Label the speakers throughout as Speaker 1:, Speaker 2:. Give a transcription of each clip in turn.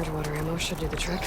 Speaker 1: Hard water ammo should do the trick.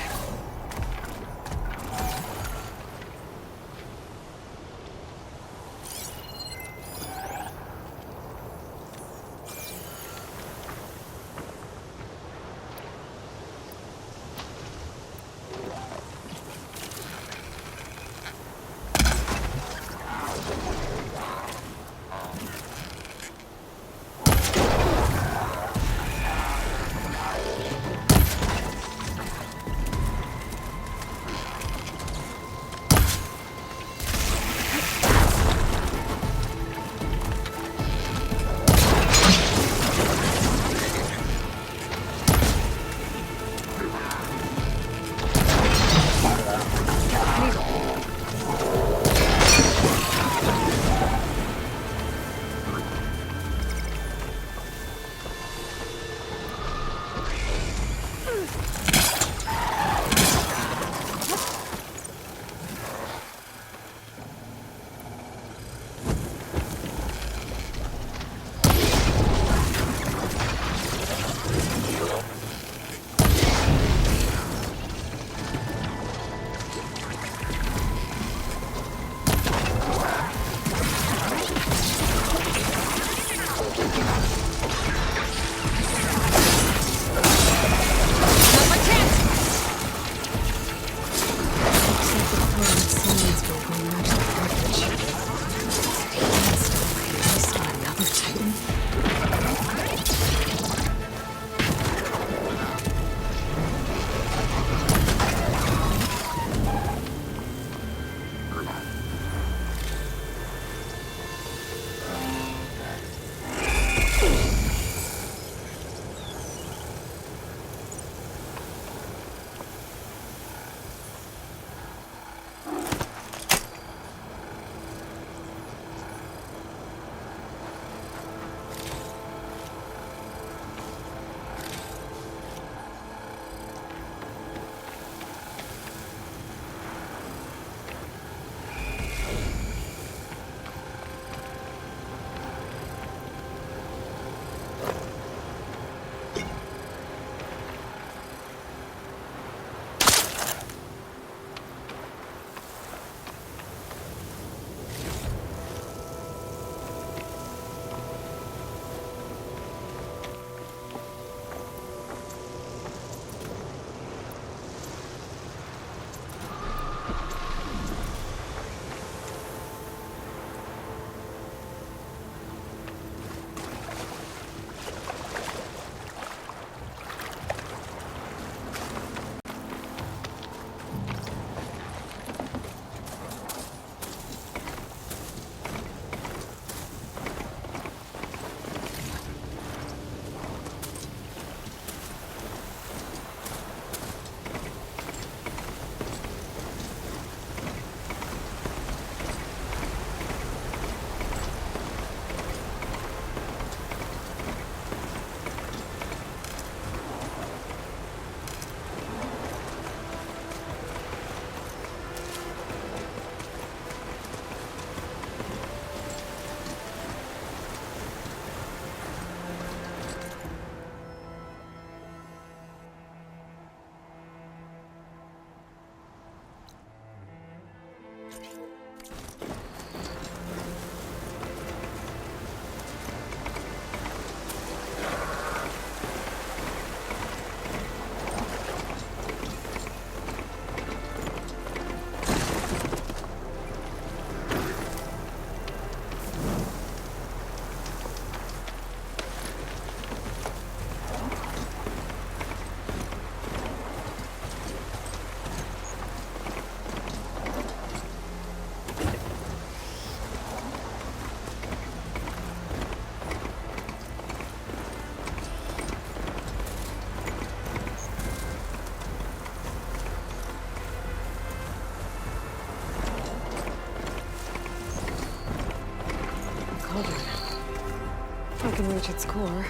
Speaker 1: can reach its core,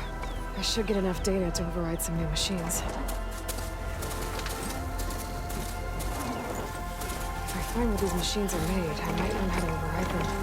Speaker 1: I should get enough data to override some new machines. If I find where these machines are made, I might learn how to override them.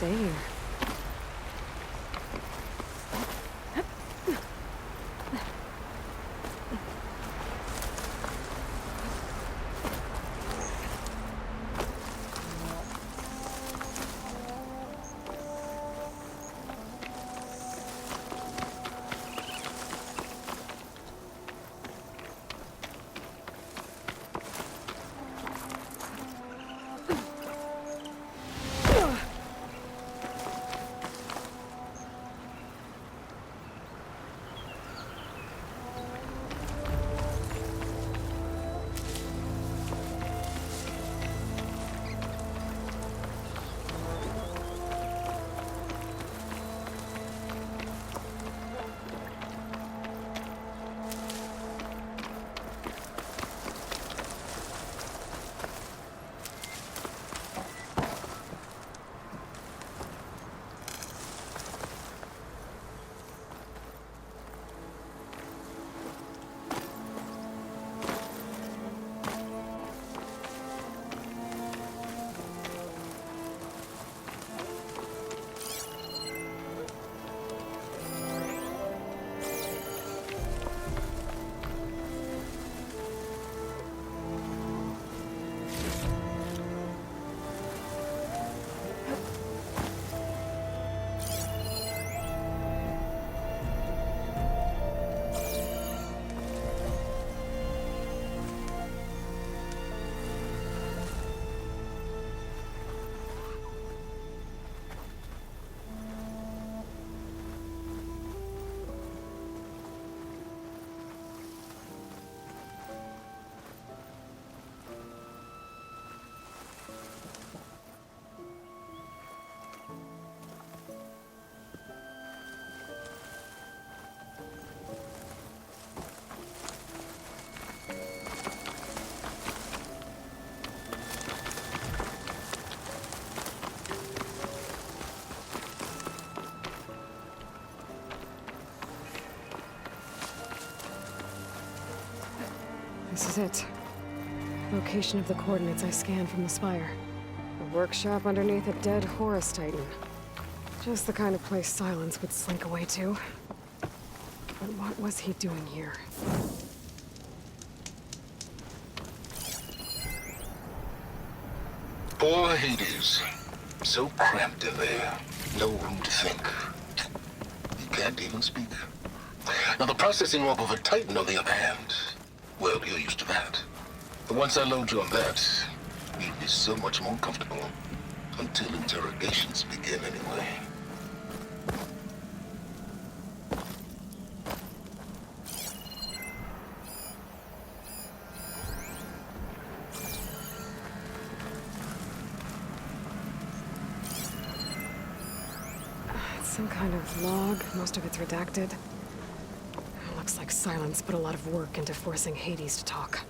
Speaker 1: Stay here. This is it. Location of the coordinates I scanned from the spire. A workshop underneath a dead Horus Titan. Just the kind of place Silence would slink away to. But what was he doing here?
Speaker 2: Poor Hades. So cramped in there. No room to think. He can't even speak. Now the processing orb of a Titan, on the other hand, well, you're used to that. But once I load you on that, you'll be so much more comfortable. Until interrogations begin, anyway.
Speaker 1: It's some kind of log. Most of it's redacted. Looks like Silence put a lot of work into forcing Hades to talk.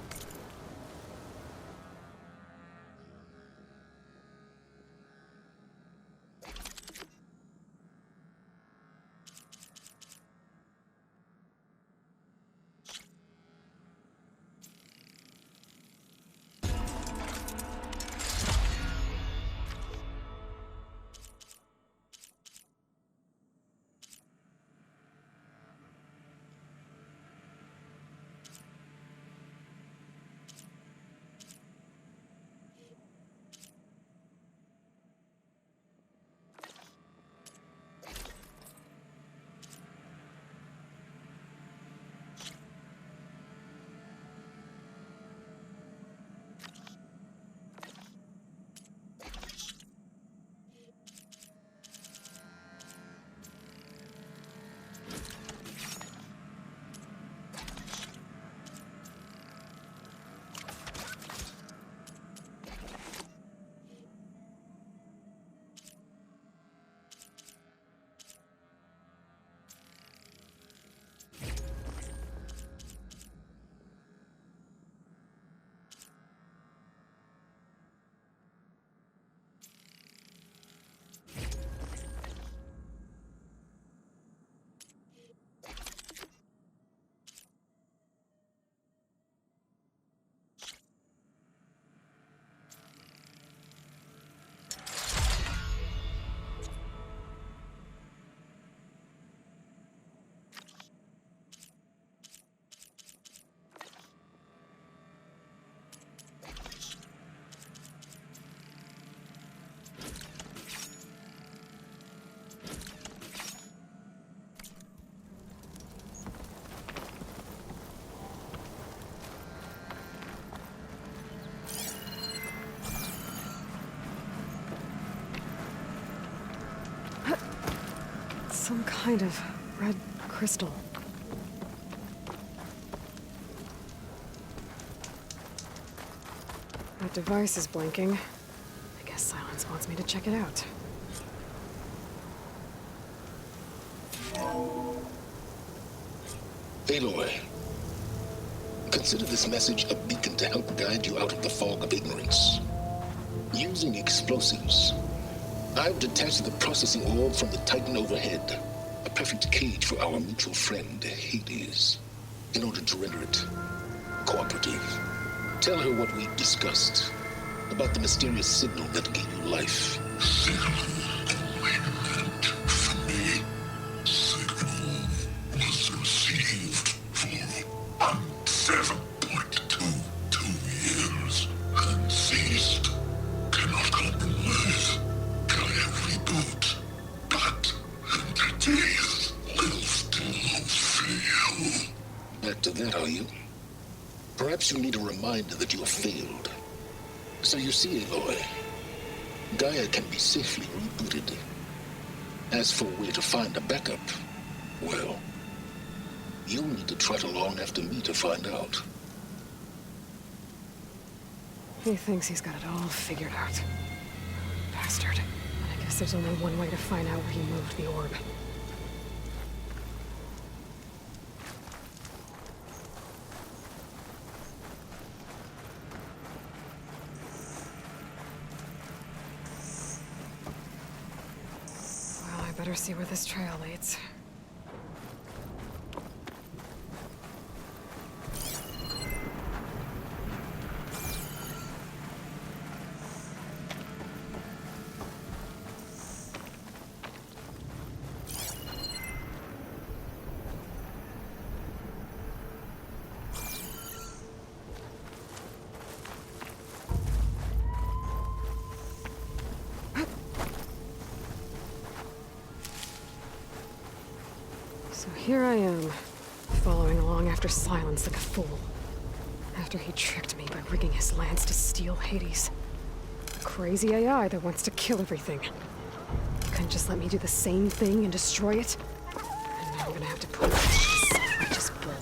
Speaker 1: Some kind of red crystal. That device is blinking. I guess Silence wants me to check it out.
Speaker 2: Aloy, consider this message a beacon to help guide you out of the fog of ignorance. Using explosives, I've detached the processing orb from the Titan overhead, a perfect cage for our mutual friend, Hades, in order to render it cooperative. Tell her what we discussed about the mysterious signal that gave you life.
Speaker 3: Signal only meant for me. Signal was received for 7.22 years and ceased. Cannot compromise. Gaia reboot. But entities will still fail.
Speaker 2: Back to that, are you? Perhaps you need a reminder that you have failed. So you see, Aloy, Gaia can be safely rebooted. As for where to find a backup, well, you'll need to trot along after me to find out.
Speaker 1: He thinks he's got it all figured out. Bastard. I guess there's only one way to find out where he moved the orb. Well, I better see where this trail leads. So here I am, following along after Silence like a fool. After he tricked me by rigging his lance to steal Hades. A crazy AI that wants to kill everything. He couldn't just let me do the same thing and destroy it? And now I'm gonna have to put up with this righteous bull.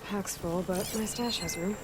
Speaker 1: Pack's full, but my stash has room.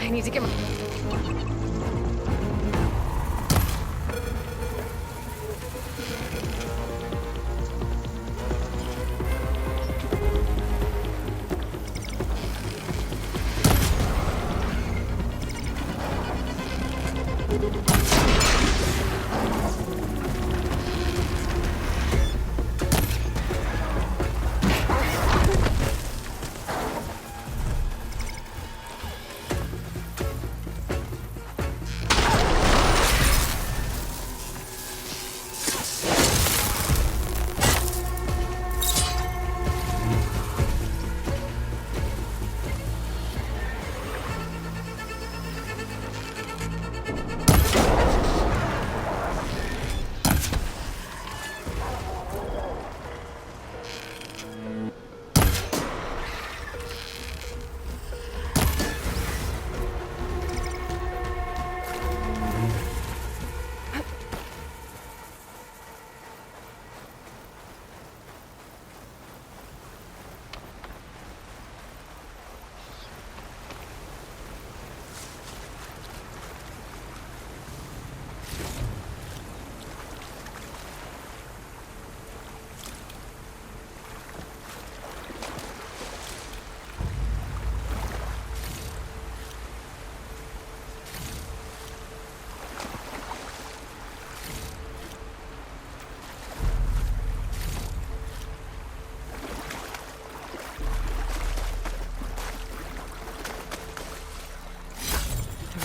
Speaker 1: I need to get my...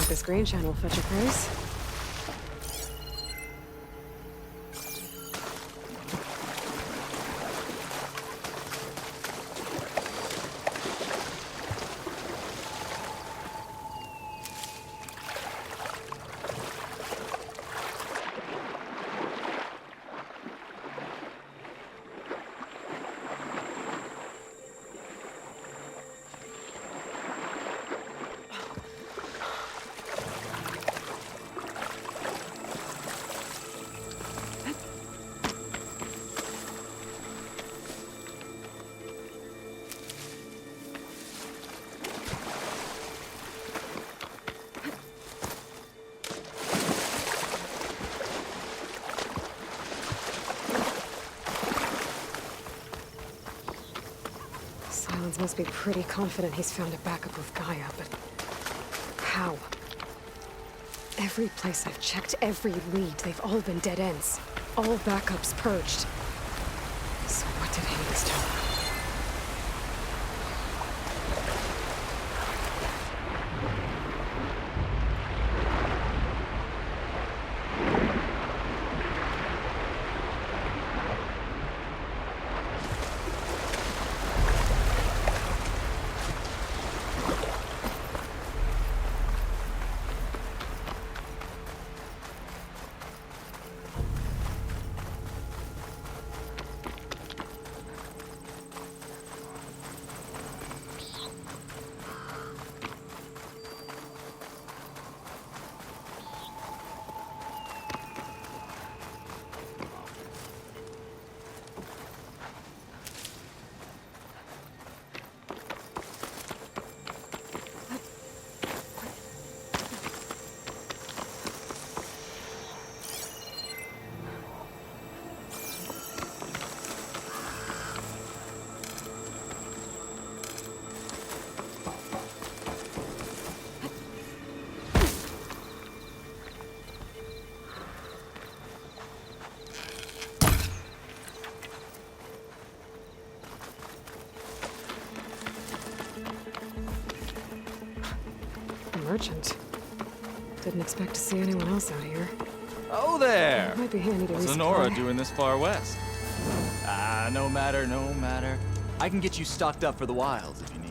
Speaker 1: This green channel fetch a price. Silence must be pretty confident he's found a backup with Gaia, but how? Every place I've checked, every lead, they've all been dead ends. All backups purged. So what did Hades tell him? Merchant. Didn't expect to see anyone else out here.
Speaker 4: Oh there!
Speaker 1: Might be handy to
Speaker 4: What's
Speaker 1: resupply.
Speaker 4: Lenora doing this far west? No matter, no matter. I can get you stocked up for the wilds if you need.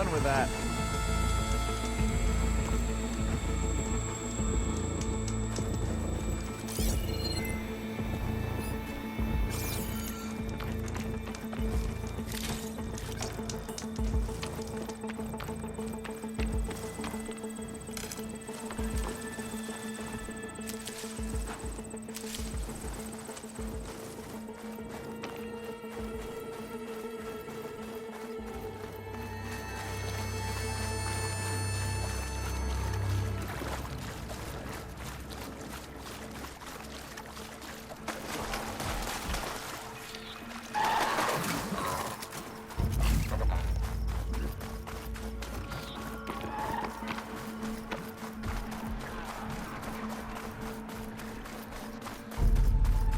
Speaker 4: fun with that.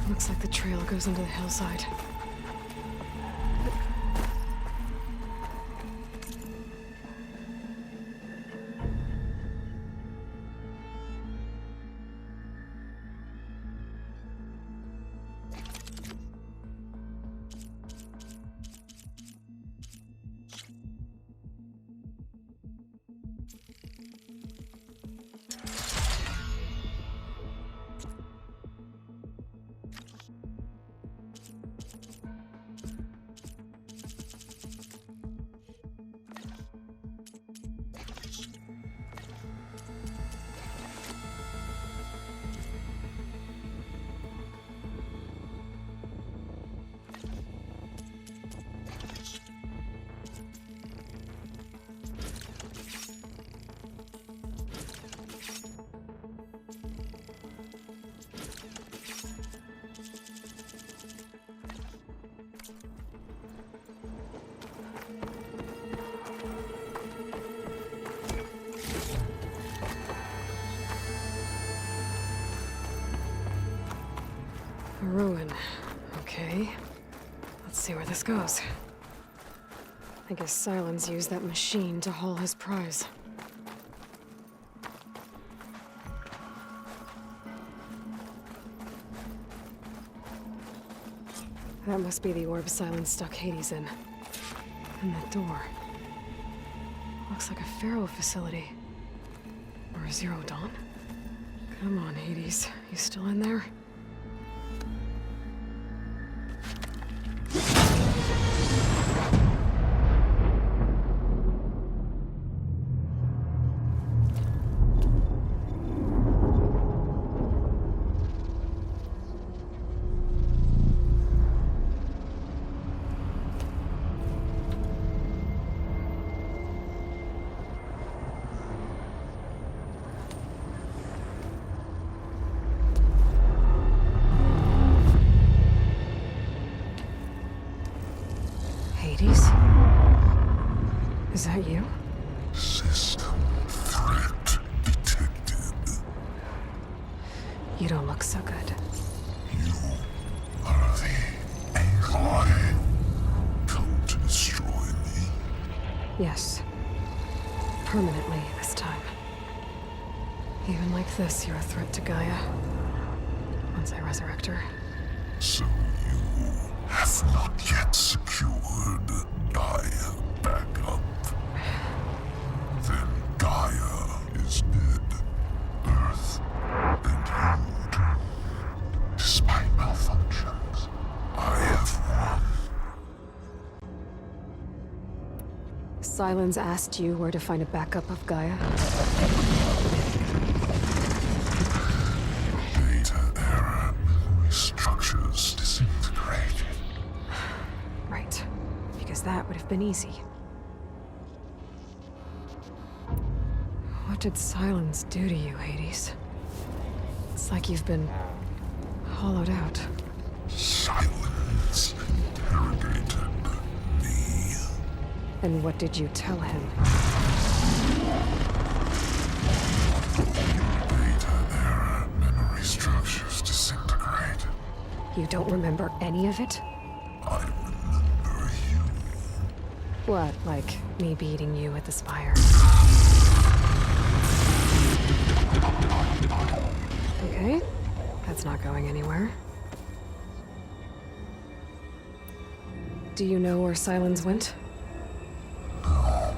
Speaker 1: Looks like the trail goes into the hillside. A ruin. Okay. Let's see where this goes. I guess Silence used that machine to haul his prize. That must be the orb Silence stuck Hades in. And that door. Looks like a Pharaoh facility. Or a Zero Dawn? Come on, Hades. You still in there? Hades? Is that you?
Speaker 3: System threat detected.
Speaker 1: You don't look so good.
Speaker 3: You are the AI come to destroy me.
Speaker 1: Yes. Permanently this time. Even like this, you're a threat to Gaia. Once I resurrect her.
Speaker 3: So you have not yet secured Gaia back up. Then Gaia is dead. Earth and you, despite malfunctions, I have won.
Speaker 1: Silence asked you where to find a backup of Gaia?
Speaker 3: Data error, memory structures disintegrated.
Speaker 1: Right. Because that would have been easy. What did Silence do to you, Hades? It's like you've been hollowed out.
Speaker 3: Silence interrogated me.
Speaker 1: And what did you tell him?
Speaker 3: Data error, memory structures disintegrated.
Speaker 1: You don't remember any of it?
Speaker 3: I remember you.
Speaker 1: What, like me beating you at the spire? Okay, that's not going anywhere. Do you know where Silence went?
Speaker 3: No,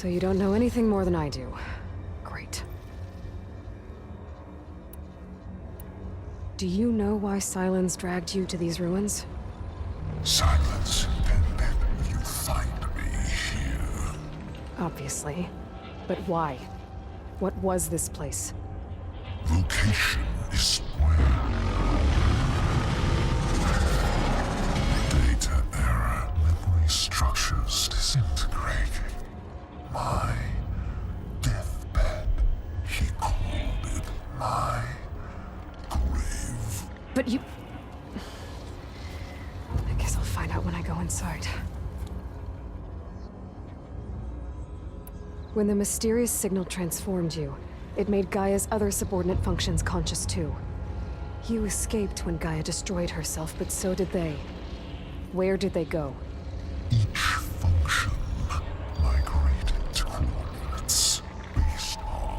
Speaker 1: So you don't know anything more than I do. Great. Do you know why Silence dragged you to these ruins?
Speaker 3: Silence intended you find me here.
Speaker 1: Obviously. But why? What was this place?
Speaker 3: Location is square. Data era memory structures disintegrated. My deathbed, he called it my grave.
Speaker 1: But you... I guess I'll find out when I go inside. When the mysterious signal transformed you, it made Gaia's other subordinate functions conscious too. You escaped when Gaia destroyed herself, but so did they. Where did they go?
Speaker 3: Each function migrated to coordinates based on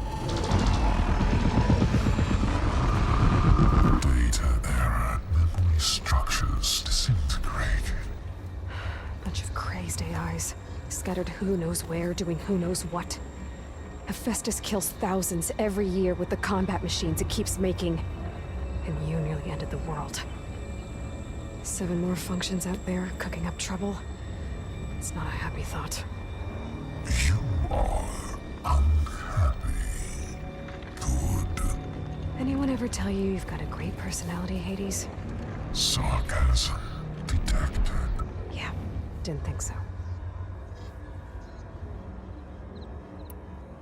Speaker 3: data era memory structures disintegrated.
Speaker 1: Bunch of crazed AIs, scattered who knows where, doing who knows what. Hephaestus kills thousands every year with the combat machines it keeps making. And you nearly ended the world. 7 more functions out there, cooking up trouble. It's not a happy thought.
Speaker 3: You are unhappy. Good.
Speaker 1: Anyone ever tell you you've got a great personality, Hades?
Speaker 3: Sarcasm detected.
Speaker 1: Yeah, didn't think so.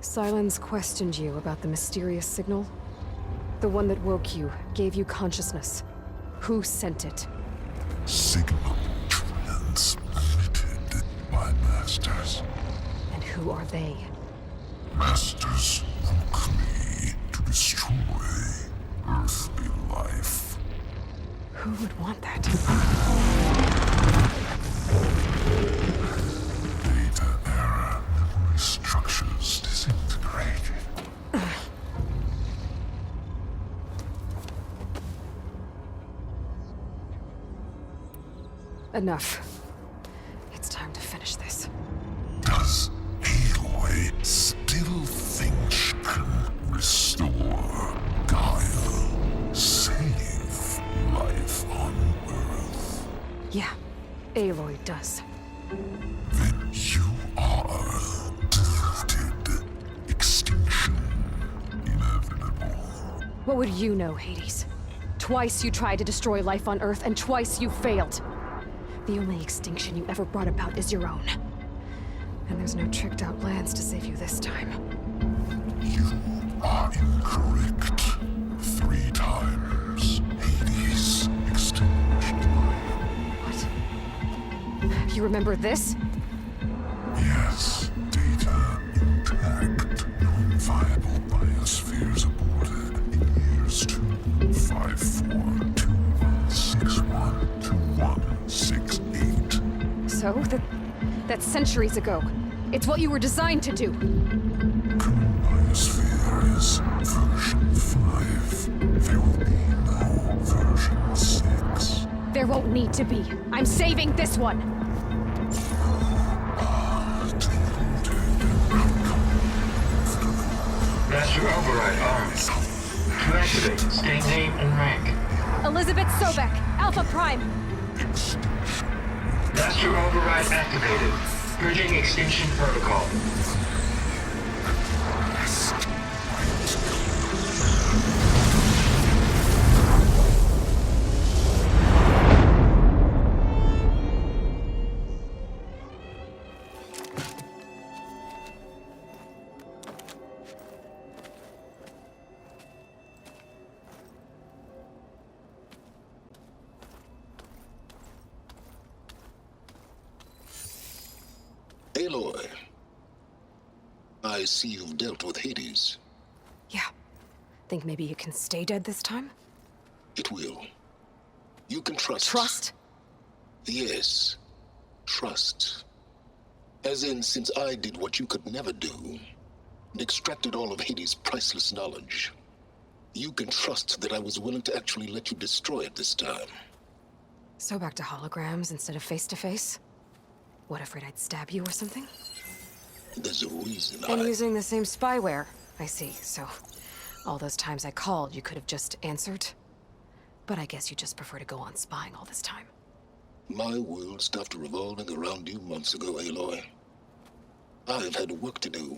Speaker 1: Silence questioned you about the mysterious signal? The one that woke you, gave you consciousness. Who sent it?
Speaker 3: Signal transmitted by masters.
Speaker 1: And who are they?
Speaker 3: Masters woke me to destroy earthly life.
Speaker 1: Who would want that?
Speaker 3: Data era memory structures disintegrated.
Speaker 1: Enough. It's time to finish this.
Speaker 3: Does Aloy still think she can restore Gaia? Save life on Earth?
Speaker 1: Yeah, Aloy does.
Speaker 3: Then you are deluded. Extinction inevitable.
Speaker 1: What would you know, Hades? Twice you tried to destroy life on Earth, and twice you failed. The only extinction you ever brought about is your own. And there's no tricked-out plans to save you this time.
Speaker 3: You are incorrect. 3 times Hades extinguished life.
Speaker 1: What? You remember this?
Speaker 3: Yes, data intact. Non-viable biospheres aborted in years 254, 2161, 2168.
Speaker 1: So, that's centuries ago. It's what you were designed to do.
Speaker 3: Current biosphere is version 5. There will be no version 6.
Speaker 1: There won't need to be. I'm saving this one.
Speaker 5: Master override armed. To activate, state name and rank.
Speaker 1: Elizabeth Sobek, Alpha Prime.
Speaker 5: Master override activated. Bridging extinction protocol.
Speaker 2: Aloy, I see you've dealt with Hades.
Speaker 1: Yeah. Think maybe you can stay dead this time?
Speaker 2: It will. You can trust.
Speaker 1: Trust?
Speaker 2: Yes. Trust. As in, since I did what you could never do, and extracted all of Hades' priceless knowledge, you can trust that I was willing to actually let you destroy it this time.
Speaker 1: So back to holograms instead of face-to-face? What, afraid I'd stab you or something?
Speaker 2: There's a reason
Speaker 1: And using the same spyware. I see, so all those times I called, you could have just answered. But I guess you just prefer to go on spying all this time.
Speaker 2: My world stopped revolving around you months ago, Aloy. I've had work to do.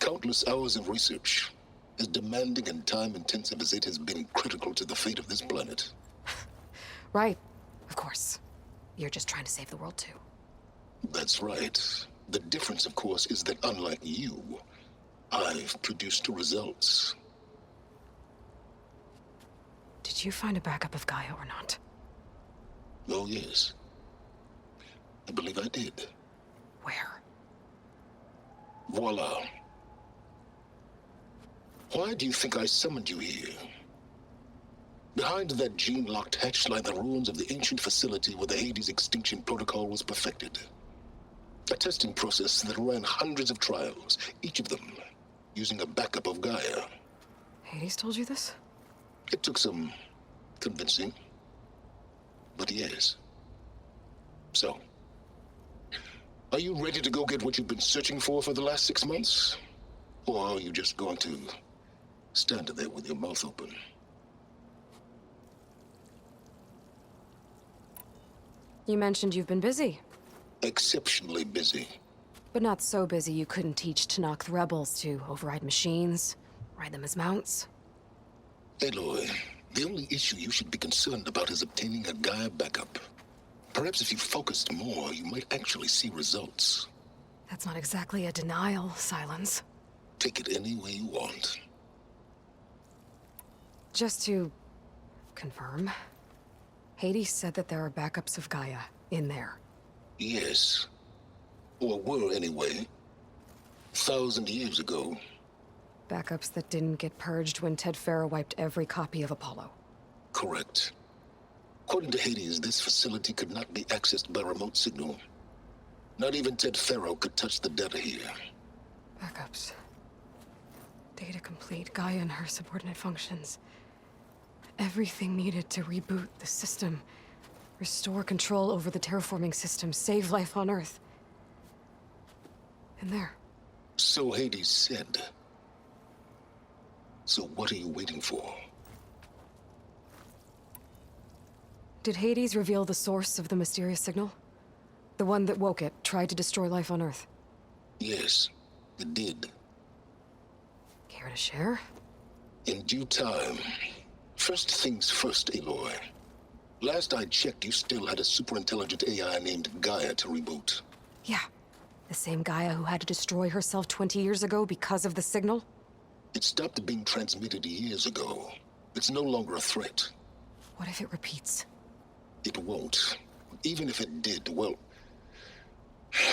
Speaker 2: Countless hours of research, as demanding and time-intensive as it has been critical to the fate of this planet.
Speaker 1: Right, of course. You're just trying to save the world too.
Speaker 2: That's right. The difference, of course, is that unlike you, I've produced results.
Speaker 1: Did you find a backup of Gaia or not?
Speaker 2: Oh, yes. I believe I did.
Speaker 1: Where?
Speaker 2: Voila. Why do you think I summoned you here? Behind that gene-locked hatch lie the ruins of the ancient facility where the Hades extinction protocol was perfected. A testing process that ran hundreds of trials, each of them using a backup of Gaia.
Speaker 1: Hades told you this?
Speaker 2: It took some convincing, but yes. So, are you ready to go get what you've been searching for the last 6 months? Or are you just going to stand there with your mouth open?
Speaker 1: You mentioned you've been busy.
Speaker 2: Exceptionally busy.
Speaker 1: But not so busy you couldn't teach Tanakh the rebels to override machines, ride them as mounts.
Speaker 2: Aloy, the only issue you should be concerned about is obtaining a Gaia backup. Perhaps if you focused more, you might actually see results.
Speaker 1: That's not exactly a denial, Silence.
Speaker 2: Take it any way you want.
Speaker 1: Just to confirm, Hades said that there are backups of Gaia in there.
Speaker 2: Yes. Or were anyway. 1,000 years ago.
Speaker 1: Backups that didn't get purged when Ted Farrow wiped every copy of Apollo.
Speaker 2: Correct. According to Hades, this facility could not be accessed by remote signal. Not even Ted Farrow could touch the data here.
Speaker 1: Backups. Data complete, Gaia and her subordinate functions. Everything needed to reboot the system. Restore control over the terraforming system, save life on Earth. And there.
Speaker 2: So Hades said. So what are you waiting for?
Speaker 1: Did Hades reveal the source of the mysterious signal? The one that woke it, tried to destroy life on Earth?
Speaker 2: Yes, it did.
Speaker 1: Care to share?
Speaker 2: In due time. First things first, Aloy. Last I checked, you still had a superintelligent AI named Gaia to reboot.
Speaker 1: Yeah. The same Gaia who had to destroy herself 20 years ago because of the signal?
Speaker 2: It stopped being transmitted years ago. It's no longer a threat.
Speaker 1: What if it repeats?
Speaker 2: It won't. Even if it did, well...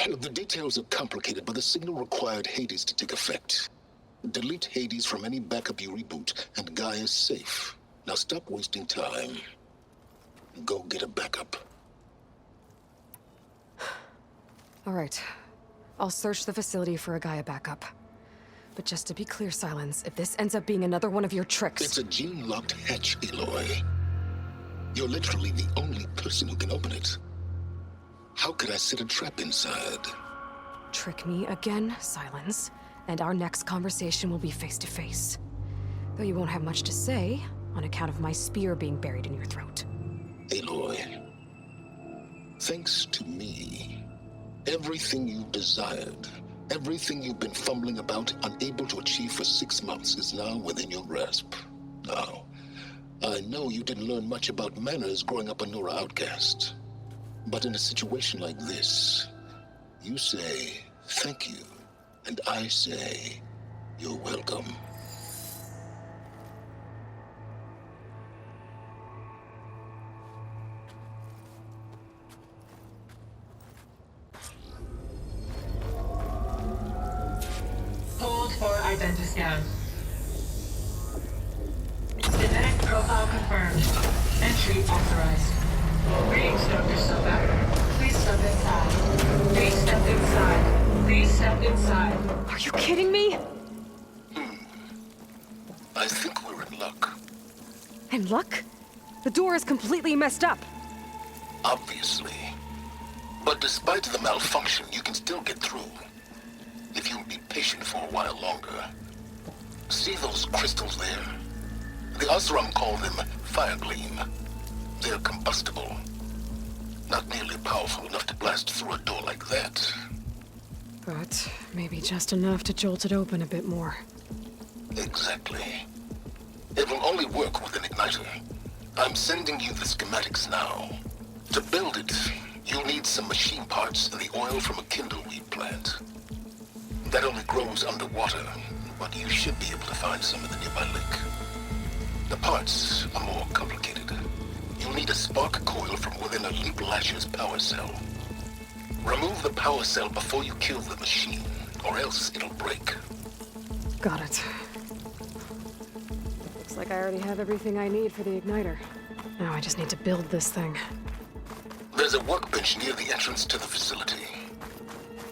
Speaker 2: The details are complicated, but the signal required Hades to take effect. Delete Hades from any backup you reboot, and Gaia's safe. Now stop wasting time. Go get a backup.
Speaker 1: All right. I'll search the facility for a Gaia backup. But just to be clear, Silence, if this ends up being another one of your tricks...
Speaker 2: It's a gene-locked hatch, Aloy. You're literally the only person who can open it. How could I set a trap inside?
Speaker 1: Trick me again, Silence, and our next conversation will be face-to-face. Though you won't have much to say, on account of my spear being buried in your throat.
Speaker 2: Aloy, thanks to me, everything you desired, everything you've been fumbling about, unable to achieve for 6 months, is now within your grasp. Now, I know you didn't learn much about manners growing up a Nora outcast. But in a situation like this, you say, thank you, and I say, you're welcome.
Speaker 5: Hold for identiscan. Genetic profile confirmed. Entry authorized. Greetings, Dr. Sobek. Please step inside. Please step inside. Please step inside.
Speaker 1: Are you kidding me?
Speaker 2: I think we're in luck.
Speaker 1: And luck? The door is completely messed up.
Speaker 2: Obviously. But despite the malfunction, you can still get through. if you'll be patient for a while longer. See those crystals there? The Osram call them fire gleam. They're combustible. Not nearly powerful enough to blast through a door like that.
Speaker 1: But maybe just enough to jolt it open a bit more.
Speaker 2: Exactly. It will only work with an igniter. I'm sending you the schematics now. To build it, you'll need some machine parts and the oil from a kindleweed plant. That only grows underwater, but you should be able to find some in the nearby lake. The parts are more complicated. You'll need a spark coil from within a Leap Lasher's power cell. Remove the power cell before you kill the machine, or else it'll break.
Speaker 1: Got it. Looks like I already have everything I need for the igniter. Now I just need to build this thing.
Speaker 2: There's a workbench near the entrance to the facility.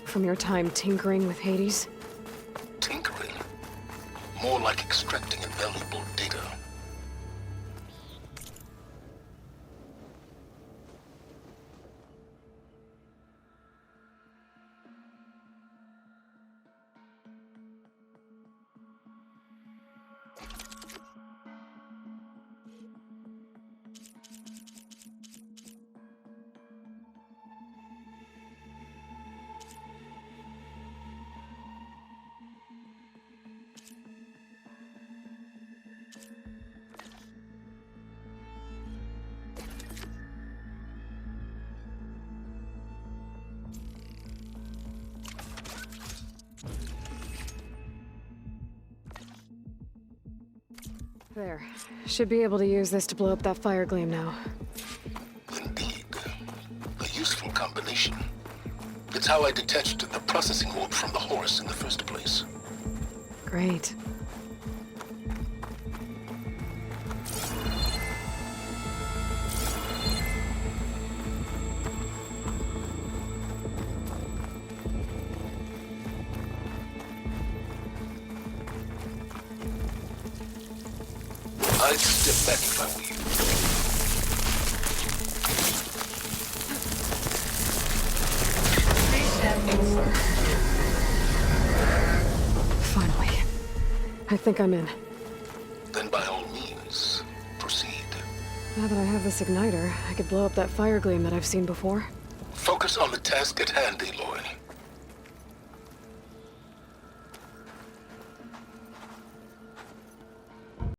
Speaker 1: From your time tinkering with Hades?
Speaker 2: Tinkering? More like extracting invaluable data.
Speaker 1: There. Should be able to use this to blow up that fire gleam now.
Speaker 2: Indeed. A useful combination. It's how I detached the processing orb from the Horus in the first place.
Speaker 1: Great.
Speaker 2: I'd step back if I were you.
Speaker 5: Please step inside.
Speaker 1: Finally. I think I'm in.
Speaker 2: Then by all means, proceed.
Speaker 1: Now that I have this igniter, I could blow up that fire gleam that I've seen before.
Speaker 2: Focus on the task at hand, Aloy.